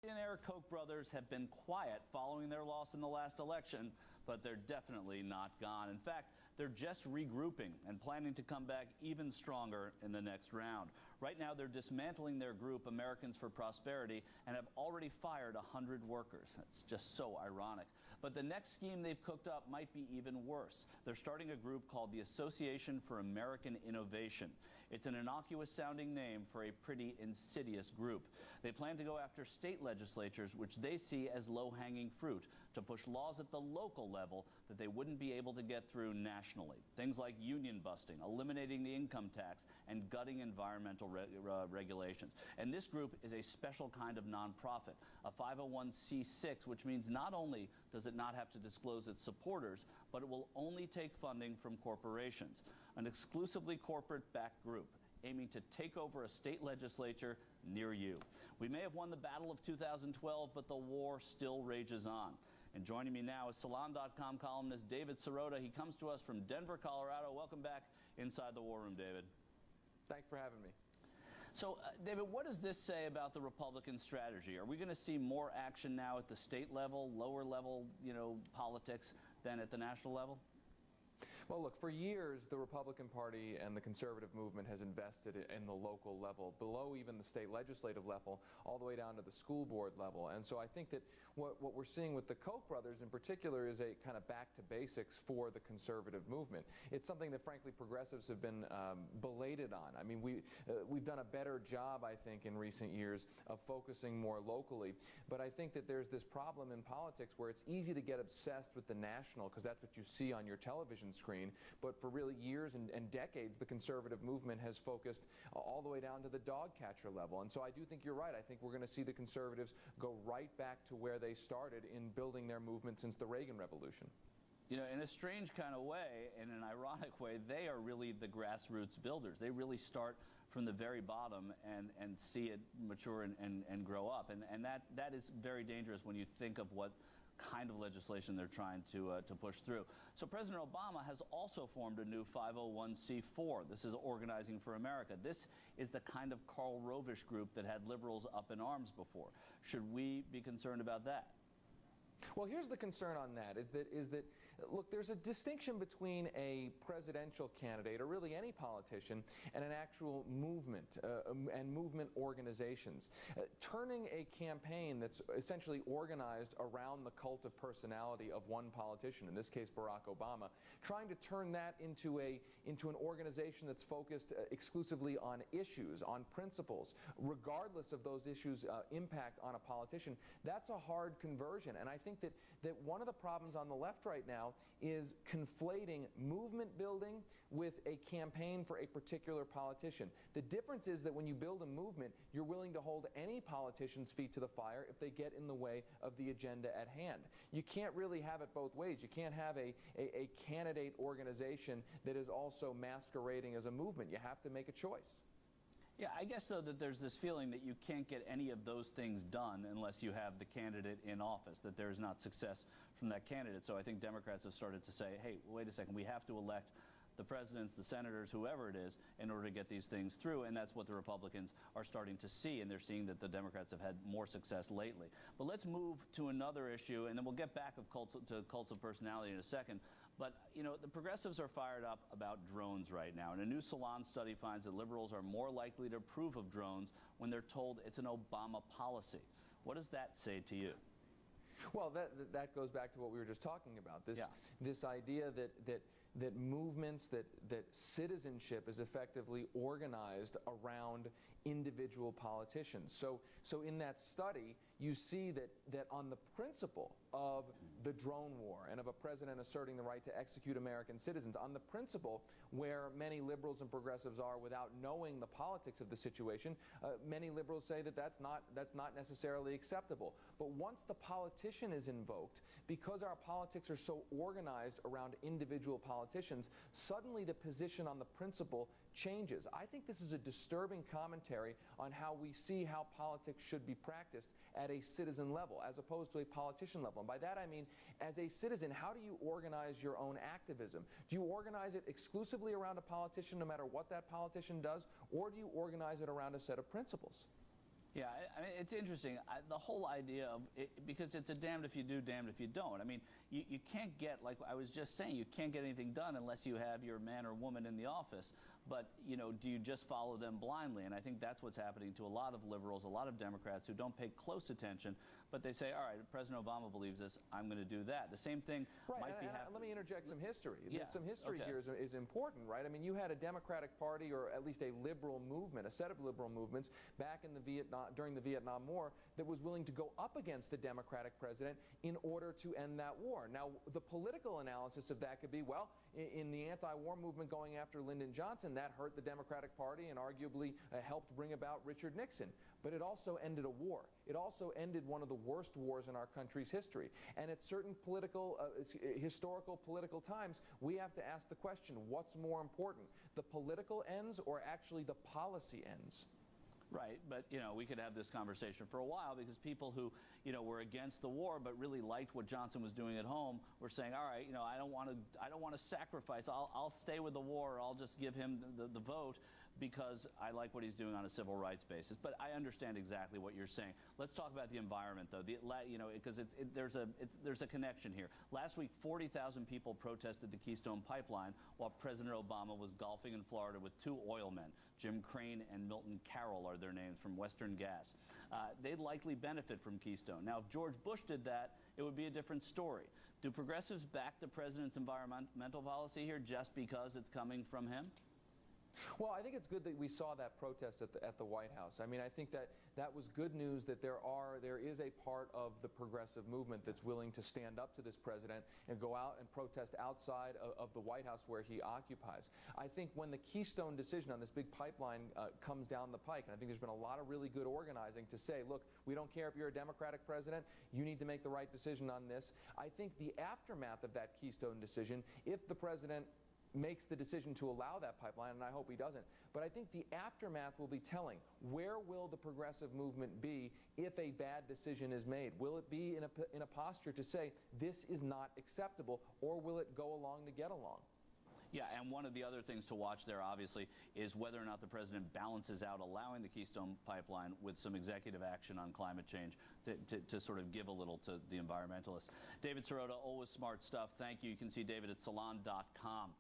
Billionaire Koch brothers have been quiet following their loss in the last election, but they're definitely not gone. In fact, they're just regrouping and planning to come back even stronger in the next round. Right now, they're dismantling their group, Americans for Prosperity, and have already fired 100 workers. That's just so ironic. But the next scheme they've cooked up might be even worse. They're starting a group called the Association for American Innovation. It's an innocuous-sounding name for a pretty insidious group. They plan to go after state legislatures, which they see as low-hanging fruit, to push laws at the local level that they wouldn't be able to get through nationally. Things like union busting, eliminating the income tax, and gutting environmental regulations. And this group is a special kind of nonprofit, a 501c6, which means not only does it not have to disclose its supporters, but it will only take funding from corporations, an exclusively corporate-backed group aiming to take over a state legislature near you. We may have won the battle of 2012, but the war still rages on. And joining me now is Salon.com columnist David Sirota. He comes to us from Denver, Colorado. Welcome back inside the War Room, David. Thanks for having me. So, David, what does this say about the Republican strategy? Are we going to see more action now at the state level, lower level, politics than at the national level? Well, look, for years, the Republican Party and the conservative movement has invested in the local level, below even the state legislative level, all the way down to the school board level. And so I think that what we're seeing with the Koch brothers in particular is a kind of back to basics for the conservative movement. It's something that, frankly, progressives have been belated on. I mean, we've done a better job, I think, in recent years of focusing more locally. But I think that there's this problem in politics where it's easy to get obsessed with the national, because that's what you see on your television screen. But for really years and decades, the conservative movement has focused all the way down to the dog catcher level. And so I do think you're right. I think we're going to see the conservatives go right back to where they started in building their movement since the Reagan Revolution. In a strange kind of way, in an ironic way, they are really the grassroots builders. They really start from the very bottom and see it mature and grow up. And that is very dangerous when you think of what kind of legislation they're trying to push through. So President Obama has also formed a new 501c4. This is Organizing for America. This is the kind of Karl Rovish group that had liberals up in arms before. Should we be concerned about that? Well, here's the concern on that, is that, look, there's a distinction between a presidential candidate, or really any politician, and an actual movement and movement organizations. Turning a campaign that's essentially organized around the cult of personality of one politician, in this case Barack Obama, trying to turn that into an organization that's focused exclusively on issues, on principles, regardless of those issues' impact on a politician, that's a hard conversion. And I think that one of the problems on the left right now is conflating movement building with a campaign for a particular politician. The difference is that when you build a movement, you're willing to hold any politician's feet to the fire if they get in the way of the agenda at hand. You can't really have it both ways. You can't have a candidate organization that is also masquerading as a movement. You have to make a choice. Yeah, I guess, though, that there's this feeling that you can't get any of those things done unless you have the candidate in office, that there's not success from that candidate. So I think Democrats have started to say, hey, wait a second, we have to elect the presidents, the senators, whoever it is, in order to get these things through. And that's what the Republicans are starting to see, and they're seeing that the Democrats have had more success lately. But let's move to another issue, and then we'll get back to cults of personality in a second. But, the progressives are fired up about drones right now. And a new Salon study finds that liberals are more likely to approve of drones when they're told it's an Obama policy. What does that say to you? Well, that goes back to what we were just talking about. This idea that movements, that citizenship is effectively organized around individual politicians. So in that study, you see that on the principle of the drone war and of a president asserting the right to execute American citizens, on the principle where many liberals and progressives are without knowing the politics of the situation, many liberals say that that's not necessarily acceptable. But once the politician is invoked, because our politics are so organized around individual politicians, suddenly the position on the principle changes. I think this is a disturbing commentary on how we see how politics should be practiced at a citizen level, as opposed to a politician level. And by that I mean, as a citizen, how do you organize your own activism? Do you organize it exclusively around a politician, no matter what that politician does, or do you organize it around a set of principles? Yeah, I mean, it's interesting. The whole idea of it, because it's a damned if you do, damned if you don't. I mean, you can't get, like I was just saying, you can't get anything done unless you have your man or woman in the office. But, you know, do you just follow them blindly? And I think that's what's happening to a lot of liberals, a lot of Democrats who don't pay close attention, but they say, all right, President Obama believes this, I'm going to do that. The same thing might be happening. Let me interject some history. Yeah, some history here is important, right? I mean, you had a Democratic Party, or at least a liberal movement, a set of liberal movements back in the during the Vietnam War that was willing to go up against a Democratic president in order to end that war. Now, the political analysis of that could be, well, in the anti-war movement going after Lyndon Johnson, that hurt the Democratic Party and arguably helped bring about Richard Nixon. But it also ended a war. It also ended one of the worst wars in our country's history. And at certain historical political times, we have to ask the question, what's more important, the political ends or actually the policy ends? Right, but you know, we could have this conversation for a while, because people who, you know, were against the war but really liked what Johnson was doing at home were saying, all right, you know, I don't want to sacrifice. I'll stay with the war. I'll just give him the vote because I like what he's doing on a civil rights basis. But I understand exactly what you're saying. Let's talk about the environment, though. You know, because there's a connection here. Last week, 40,000 people protested the Keystone Pipeline while President Obama was golfing in Florida with two oil men. Jim Crane and Milton Carroll are their names, from Western Gas. They'd likely benefit from Keystone. Now, if George Bush did that, it would be a different story. Do progressives back the president's environmental policy here just because it's coming from him? Well, I think it's good that we saw that protest at the White House. I mean, I think that was good news that there is a part of the progressive movement that's willing to stand up to this president and go out and protest outside of the White House where he occupies. I think when the Keystone decision on this big pipeline comes down the pike, and I think there's been a lot of really good organizing to say, look, we don't care if you're a Democratic president, you need to make the right decision on this. I think the aftermath of that Keystone decision, if the president makes the decision to allow that pipeline, and I hope he doesn't. But I think the aftermath will be telling. Where will the progressive movement be if a bad decision is made? Will it be in a posture to say, this is not acceptable, or will it go along to get along? Yeah, and one of the other things to watch there, obviously, is whether or not the president balances out allowing the Keystone Pipeline with some executive action on climate change to sort of give a little to the environmentalists. David Sirota, always smart stuff. Thank you. You can see David at salon.com.